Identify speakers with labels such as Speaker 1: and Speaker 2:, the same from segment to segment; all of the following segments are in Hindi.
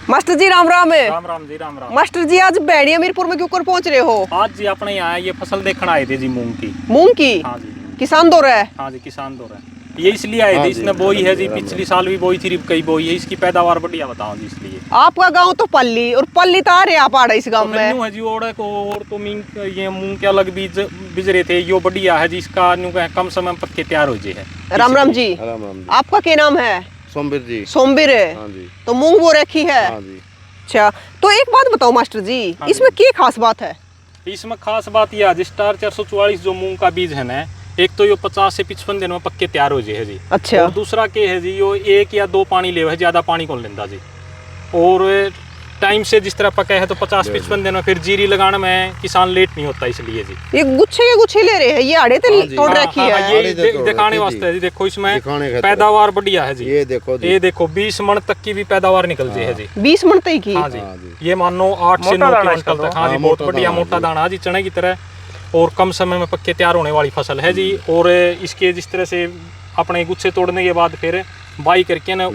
Speaker 1: मास्टर जी राम राम है।
Speaker 2: राम राम जी, राम राम।
Speaker 1: मास्टर जी आज बैड़ी अमीरपुर में क्यों कर पहुंच रहे हो?
Speaker 2: आज जी अपने यहाँ ये फसल देखने आए थे जी, मूंग की।
Speaker 1: मूंग की?
Speaker 2: हाँ जी।
Speaker 1: किसान दौरा है?
Speaker 2: हाँ जी, किसान दौरा है। ये इसलिए आए थे, इसने बोई है जी, पिछली साल भी बोई थी, कई बोई है, इसकी पैदावार बढ़िया बताओ जी इसलिए।
Speaker 1: आपका गांव तो पल्ली, और पल्ली तो आ रहे आप आ इस गांव में
Speaker 2: है जी। और तो ये मूंग के अलग बीज बीज रहे थे, यो बढ़िया है जी, इसका कम समय में पक्के तैयार हो जाए है।
Speaker 1: राम राम जी। आपका क्या नाम है?
Speaker 3: सोमवीर जी।
Speaker 1: सोमवीर है।
Speaker 3: हाँ जी।
Speaker 1: तो मूंग बो रखी है?
Speaker 3: हाँ जी।
Speaker 1: अच्छा, तो एक बात बताओ मास्टर जी, इसमें क्या खास बात है?
Speaker 2: इसमें खास बात यह है, स्टार 444 जो मूंग का बीज है ना, एक तो ये 50 से 55 दिन में पक्के तैयार हो जाए है जी।
Speaker 1: अच्छा।
Speaker 2: और दूसरा के है जी, यो 1 या 2 पानी ले है, ज्यादा पानी कौन लेंदा जी। और टाइम से जिस तरह पका है तो 50-55 दिन में फिर जीरी लगाने में किसान लेट नहीं होता, इसलिए जी।
Speaker 1: ये गुच्छे के गुच्छे ले रहे हैं, ये आड़े तोड़ रखी है।
Speaker 2: ये दिखाने वास्ते है जी। देखो इसमें पैदावार बढ़िया है जी। ये देखो 20 मन तक की भी पैदावार निकल जाए है जी।
Speaker 1: 20 मन तक की?
Speaker 2: हाँ जी। ये मान लो 8 से 9 क्विंटल तक। हाँ जी, बहुत बढ़िया मोटा दाना जी, चने की तरह, और कम समय में पक्के तैयार होने वाली फसल है जी। और इसके जिस तरह से अपने गुच्छे तोड़ने के बाद फिर बाई करके ना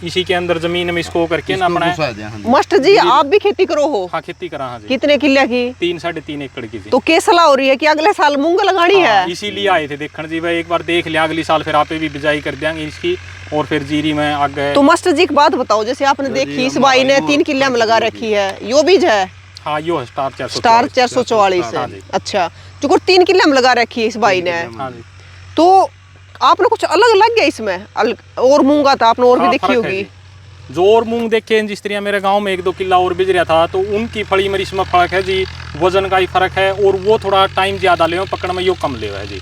Speaker 2: इसी के अंदर जमीन में इसको करके ना अपना।
Speaker 1: मास्टर जी आप भी खेती करो हो?
Speaker 2: हाँ, खेती करा। हाँ जी।
Speaker 1: कितने किले की?
Speaker 2: 3-3.5 एकड़ की जी।
Speaker 1: तो क्या सलाह हो रही है कि अगले साल मूंग लगानी है?
Speaker 2: इसीलिए आए थे देखने जी भाई, एक बार देख लिया, अगली साल फिर आपे भी बिजाई कर देंगे इसकी, और फिर जीरी में आगे।
Speaker 1: तो मास्टर जी एक बात बताओ, जैसे आपने देखी इस बाई ने 3 किले में लगा रखी है, यो बीज है?
Speaker 2: हाँ, यो है स्टार
Speaker 1: 444। अच्छा, जो 3 किले में लगा रखी है इस बाई ने।
Speaker 2: हाँ जी।
Speaker 1: तो आपने कुछ अलग लग गया इसमें? और मूंगा था आपने और भी देखी होगी?
Speaker 2: जो और मूंग देखे जिस तरह मेरे गांव में 1-2 किला और बिज रहा था, तो उनकी फली में इसमें फर्क है जी, वजन का ही फर्क है, और वो थोड़ा टाइम ज्यादा ले पकड़ में, यो कम ले है जी।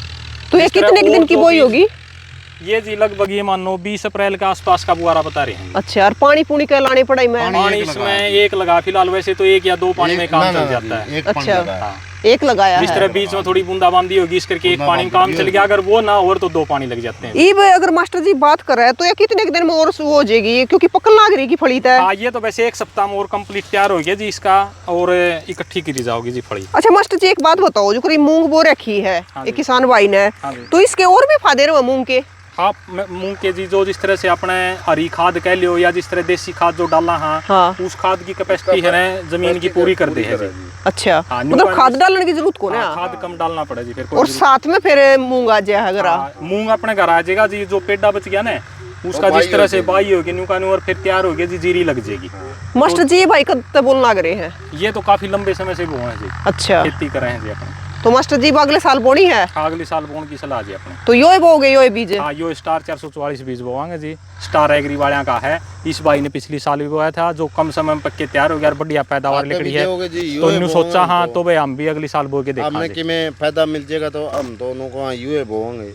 Speaker 1: तो ये कितने दिन की बोई होगी?
Speaker 2: ये जी लगभग ये मान लो 20 अप्रैल के आसपास का बुआरा बता रहे हैं।
Speaker 1: अच्छा, और पानी पूनी का लाने पड़ाई में?
Speaker 2: पानी इसमें 1 लगा फिलहाल, वैसे तो 1 या 2 पानी में काम चल जाता है।
Speaker 1: अच्छा, 1 लगाया है।
Speaker 2: जिस तरह बीच में थोड़ी बूंदाबांदी होगी, इस करके 1 पानी में काम चल गया, अगर वो ना और तो 2 पानी लग जाते हैं।
Speaker 1: ये अगर मास्टर जी बात कर रहे हैं तो ये कितने दिन में और हो जाएगी, क्योंकि पकड़ लाग रही की फली है?
Speaker 2: हाँ, ये तो वैसे 1 सप्ताह में और कंप्लीट तैयार हो गया जी इसका, और इकट्ठी की जाओगी जी फली।
Speaker 1: अच्छा मास्टर जी एक बात बताओ, जो करीब मूंग बो रखी है एक किसान भाई ने, तो इसके और भी फायदे रहे मूंग के?
Speaker 2: हाँ, मूंग के जी जो जिस तरह से अपने हरी खाद कह लियो, या जिस तरह देसी खाद जो डाला, हाँ, उस खाद की कैपेसिटी है ना जमीन की पूरी कर दे है जी।
Speaker 1: अच्छा, मतलब खाद डालने की जरूरत को ना?
Speaker 2: खाद कम डालना पड़े जी फिर।
Speaker 1: और साथ में फिर मूंग आ जाए, अगर
Speaker 2: मूंग अपने घर आ जाएगा जी, जो पेड़ा बच गया ना उसका जिस तरह से बाई होगी न्यू और फिर तैयार हो गया जी, जीरी लग जाएगी।
Speaker 1: मास्टर जी भाई कब बोलना लग रहे हैं?
Speaker 2: ये तो काफी लंबे समय से बोए हैं जी।
Speaker 1: अच्छा,
Speaker 2: खेती कर रहे हैं जी अपने।
Speaker 1: तो मास्टर जी अगले साल बोनी है?
Speaker 2: अगले साल बोने की सलाह जी अपने।
Speaker 1: तो यो बोगे यो बीज?
Speaker 2: हाँ, यो स्टार 444 बीज बोवाएंगे जी, स्टार एग्री वाले का है। इस भाई ने पिछली साल भी बोया था, जो कम समय में पक्के तैयार हो गया, बढ़िया पैदावार निकली है, तो इन्होंने सोचा हाँ तो भाई हम भी अगली साल बो के देखेंगे
Speaker 3: कि में फायदा मिल जाएगा, तो हम दोनों को यूं बोएंगे।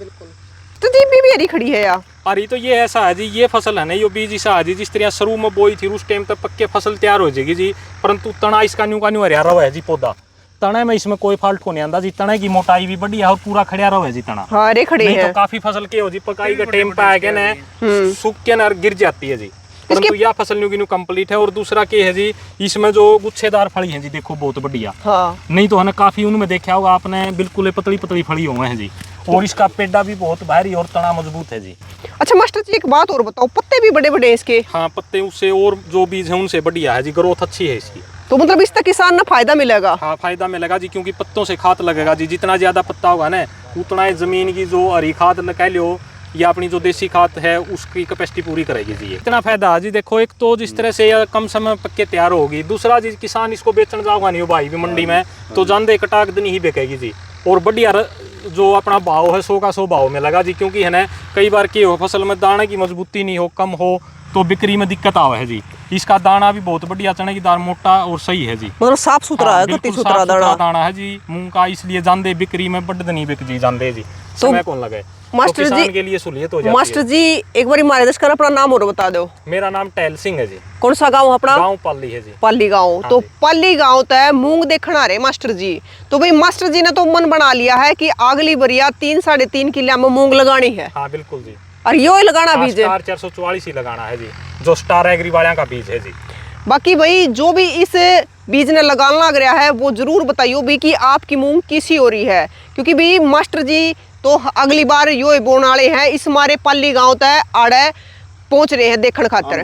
Speaker 1: तो जी भी हरी खड़ी है यार।
Speaker 2: अरे तो ये ऐसा है जी, ये फसल है ना, ये बीज ऐसा है जी, जिस तरह शुरू में बोई थी उस टाइम तक पक्के फसल तैयार हो जाएगी जी, परंतु तना इसका न्यू हरिया रहा है जी पौधा। तने में इसमें कोई फाल्ट को नहीं आंदा जी, तने की मोटाई भी बढ़िया और पूरा खड़िया रहा है जी तना।
Speaker 1: हाँ, रे खड़ी है।
Speaker 2: तो काफी फसल के हो जी, पकाई का टाइम पे आके ना सूख के ना गिर जाती है जी, परंतु यह फसल न्यू कंप्लीट है। और दूसरा के है जी, इसमें जो गुच्छेदार फली है जी, देखो बहुत बढ़िया।
Speaker 1: हाँ।
Speaker 2: नहीं तो है ना काफी उनमें देखा होगा आपने, बिल्कुल पतली पतली फली हुए हैं जी, और इसका पेड़ा भी बहुत भारी और तना मजबूत है जी।
Speaker 1: अच्छा मास्टर जी एक बात और बताओ, पत्ते भी बड़े बड़े इसके?
Speaker 2: हाँ, पत्ते उससे और जो बीज है उनसे बढ़िया है जी, ग्रोथ अच्छी है इसकी।
Speaker 1: तो मतलब इससे किसान ना फायदा मिलेगा?
Speaker 2: हाँ, फायदा मिलेगा जी, क्योंकि पत्तों से खाद लगेगा जी, जितना ज्यादा पत्ता होगा ना उतना जमीन की जो हरी खाद कह लो या अपनी जो देसी खाद है उसकी कैपेसिटी पूरी करेगी जी। इतना फायदा है जी। देखो एक तो जिस तरह से कम समय में पक्के तैयार होगी, दूसरा जी किसान इसको बेचने जाओगा नहीं भाई भी मंडी में, तो जानदे कटाक दिन ही बिकेगी जी, और बढ़िया जो अपना भाव है 100 का 100 भाव में लगा जी। क्योंकि है ना कई बार की हो फसल में दाने की मजबूती नहीं हो, कम हो, तो बिक्री में दिक्कत आवा है जी। इसका दाना भी बहुत बढ़िया, चने की दाल मोटा और सही है जी,
Speaker 1: मतलब साफ सुथरा है, कति सुथरा
Speaker 2: दाना है जी मूंग का, इसलिए जानदे बिक्री में बढ़ नहीं बिक जी, जानदे जी
Speaker 1: तो
Speaker 2: समय कौन लगे
Speaker 1: मास्टर
Speaker 2: तो
Speaker 1: जी
Speaker 2: के लिए सहूलियत हो जाती है।
Speaker 1: मास्टर जी एक बार हमारे दर्शकों अपना नाम और बता दो।
Speaker 2: मेरा नाम टहल सिंह है जी।
Speaker 1: कौन सा गांव अपना?
Speaker 2: गांव पाली है जी।
Speaker 1: पाली गांव।
Speaker 2: हाँ,
Speaker 1: तो पाली गांव तय मूंग देखना रहे मास्टर जी, तो भाई मास्टर जी ने तो मन बना लिया है कि अगली बरिया 3-3.5 किलो में मूंग लगानी है।
Speaker 2: हाँ बिल्कुल जी,
Speaker 1: और यो ही लगाना बीज है?
Speaker 2: स्टार 444 ही लगाना है जी, जो स्टार एग्री वाले का बीज है जी।
Speaker 1: बाकी भाई जो भी इस बीज ने लगाना लग रहा है वो जरूर बताइयो भी कि आपकी मूंग किसी हो रही है, क्योंकि भी मास्टर जी तो अगली बार यो बोने वाले हैं, इस हमारे पाली गांव तक आड़े पहुंच रहे हैं देखने खातर।